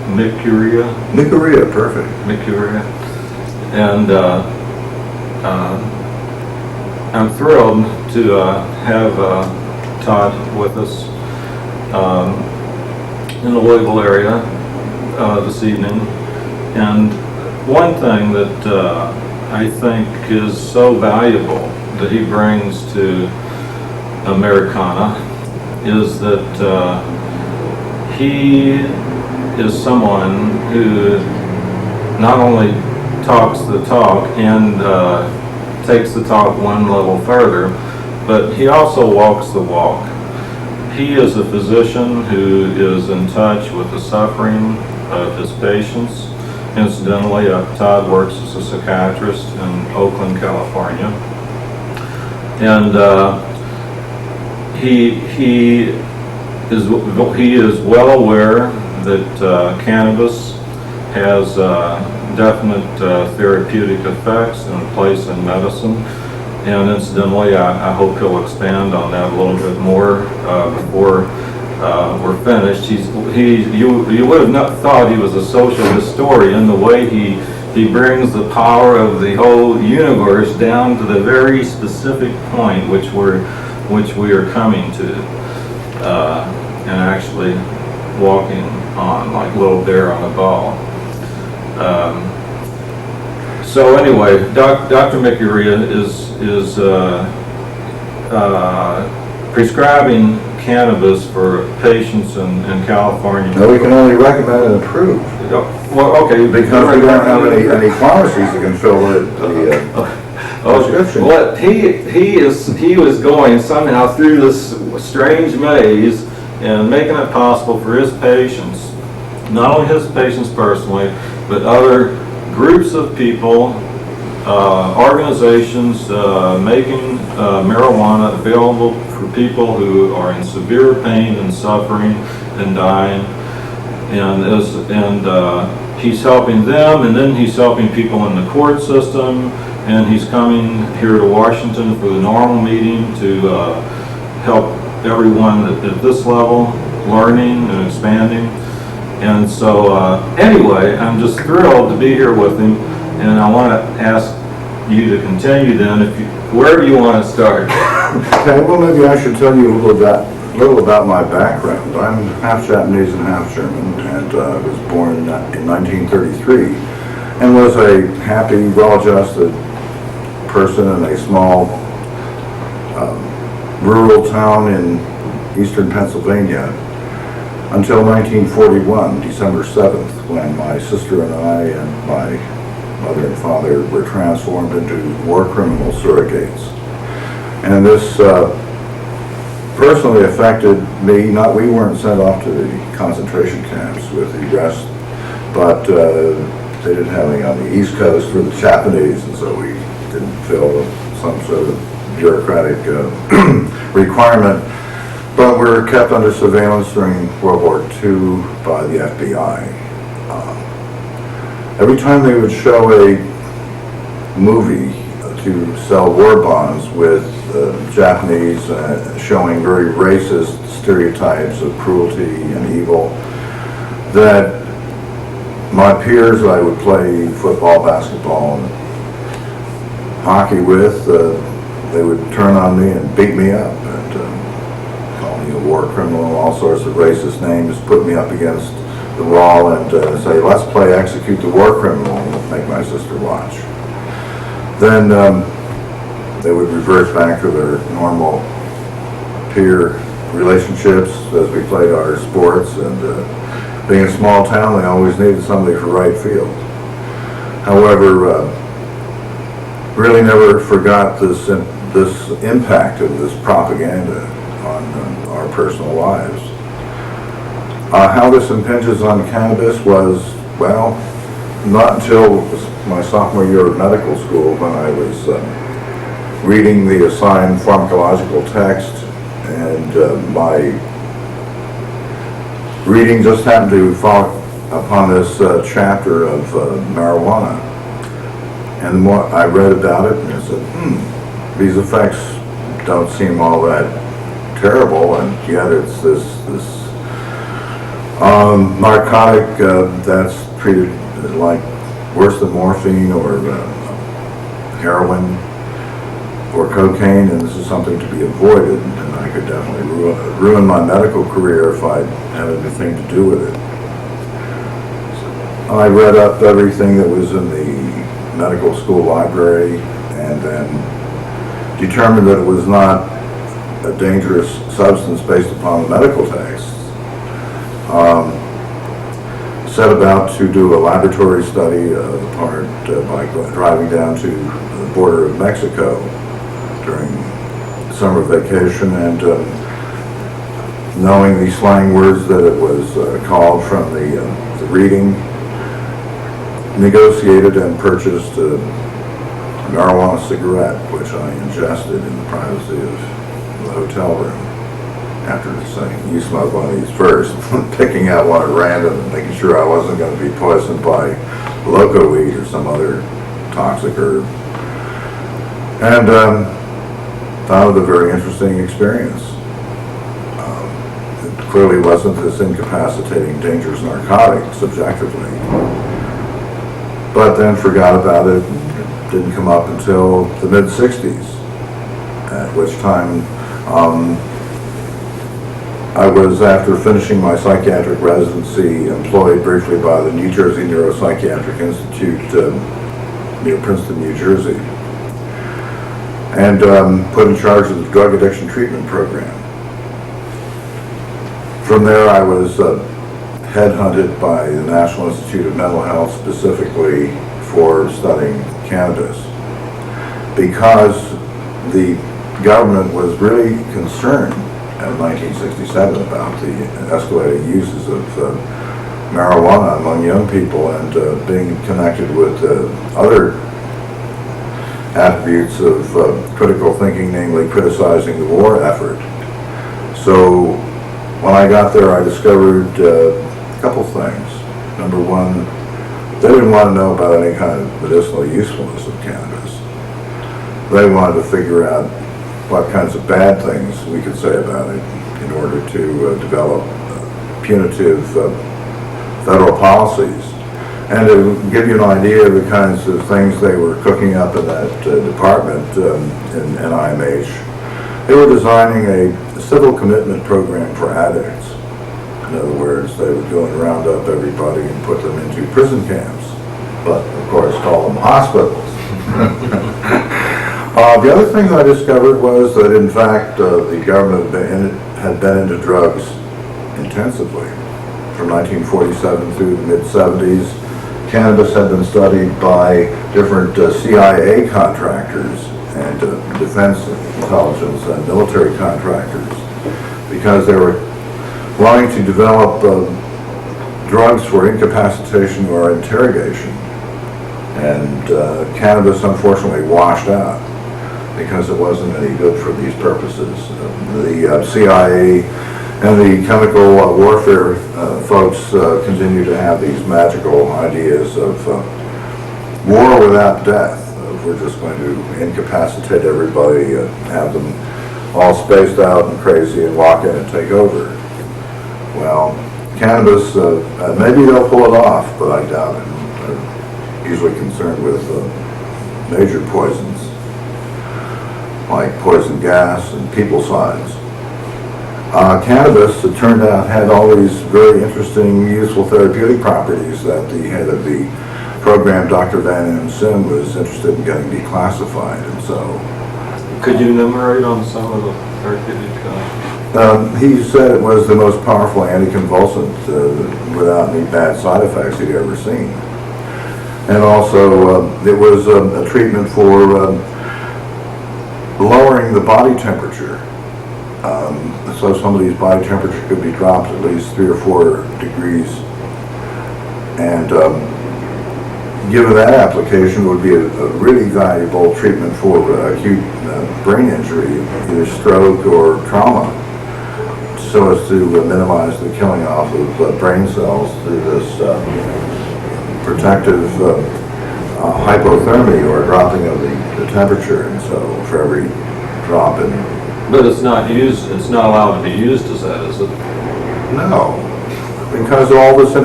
Mikuriya. Mikuriya, perfect. Mikuriya. And I'm thrilled to have Tod with us in the Louisville area this evening. And one thing that I think is so valuable that he brings to Americana is that he is someone who not only talks the talk and takes the talk one level further, but he also walks the walk. He is a physician who is in touch with the suffering of his patients. Incidentally, Tod works as a psychiatrist in Oakland, California. And he is well aware that cannabis has definite therapeutic effects and a place in medicine. And incidentally, I hope he'll expand on that a little bit more before we're finished. You would have not thought he was a social historian, the way he brings the power of the whole universe down to the very specific point which we are coming to, and actually walking on like a little bear on a ball. So anyway, Dr. Mikuriya is prescribing cannabis for patients in California. No, we can only recommend and approve. Well, okay. Because we don't have any pharmacies that can fill the prescription. Well, he was going somehow through this strange maze and making it possible for his patients, not only his patients personally, but other groups of people, organizations making marijuana available for people who are in severe pain and suffering and dying, and he's helping them, and then he's helping people in the court system, and he's coming here to Washington for the normal meeting to help everyone at this level, learning and expanding. And so anyway, I'm just thrilled to be here with him, and I want to ask you to continue then, wherever you want to start. Okay, well maybe I should tell you a little about my background. I'm half Japanese and half German, and was born in 1933, and was a happy, well-adjusted person in a small rural town in eastern Pennsylvania until 1941, December 7th, when my sister and I and my mother and father were transformed into war criminal surrogates. And this personally affected me. We weren't sent off to the concentration camps with the rest, but they didn't have any on the East Coast for the Japanese, and so we didn't fill some sort of bureaucratic requirement. But we were kept under surveillance during World War II by the FBI. Every time they would show a movie to sell war bonds with Japanese showing very racist stereotypes of cruelty and evil, that my peers I would play football, basketball, and hockey with, they would turn on me and beat me up and call me a war criminal, all sorts of racist names, put me up against the wall and say, let's play execute the war criminal, and make my sister watch. Then they would revert back to their normal peer relationships as we played our sports, and being a small town, they always needed somebody for right field. However, really never forgot this impact of this propaganda on our personal lives. How this impinges on cannabis was, well, not until my sophomore year of medical school, when I was reading the assigned pharmacological text, and my reading just happened to fall upon this chapter of marijuana. And the more I read about it, and I said, these effects don't seem all that terrible, and yet it's this Narcotic, that's treated like worse than morphine or heroin or cocaine, and this is something to be avoided, and I could definitely ruin my medical career if I had anything to do with it. I read up everything that was in the medical school library and then determined that it was not a dangerous substance based upon the medical texts. Set about to do a laboratory study by driving down to the border of Mexico during summer vacation, and knowing the slang words that it was called from the reading, negotiated and purchased a marijuana cigarette, which I ingested in the privacy of the hotel room. After saying, you smoke one of these first, picking out one at random and making sure I wasn't going to be poisoned by loco weed or some other toxic herb. And found it a very interesting experience. It clearly wasn't this incapacitating, dangerous narcotic subjectively. But then forgot about it. It didn't come up until the mid-60s, at which time I was, after finishing my psychiatric residency, employed briefly by the New Jersey Neuropsychiatric Institute near Princeton, New Jersey, and put in charge of the drug addiction treatment program. From there, I was headhunted by the National Institute of Mental Health specifically for studying cannabis, because the government was really concerned in 1967 about the escalating uses of marijuana among young people, and being connected with other attributes of critical thinking, namely criticizing the war effort. So when I got there, I discovered a couple things. Number one, they didn't want to know about any kind of medicinal usefulness of cannabis. They wanted to figure out what kinds of bad things we could say about it in order to develop punitive federal policies. And to give you an idea of the kinds of things they were cooking up in that department in NIMH, they were designing a civil commitment program for addicts. In other words, they would go and round up everybody and put them into prison camps, but of course call them hospitals. The other thing I discovered was that, in fact, the government had been into drugs intensively. From 1947 through the mid-70s, cannabis had been studied by different CIA contractors and defense intelligence and military contractors, because they were wanting to develop drugs for incapacitation or interrogation. And cannabis unfortunately washed out, because it wasn't any good for these purposes. The CIA and the chemical warfare folks continue to have these magical ideas of war without death. We're just going to incapacitate everybody, have them all spaced out and crazy, and walk in and take over. Well, cannabis, maybe they'll pull it off, but I doubt it. They're usually concerned with major poisons, like poison gas and people signs. Cannabis, it turned out, had all these very interesting, useful therapeutic properties that the head of the program, Dr. Van M. Sim, was interested in getting declassified, and so... Could you enumerate on some of the therapeutic? He said it was the most powerful anticonvulsant without any bad side effects he'd ever seen. And also, it was a treatment for lowering the body temperature. So somebody's body temperature could be dropped at least 3 or 4 degrees. And given that application, would be a really valuable treatment for acute brain injury, either stroke or trauma, so as to minimize the killing off of brain cells through this protective hypothermia, or dropping of the temperature. And so for every drop in... But it's not used, it's not allowed to be used as that, is it? No. because all this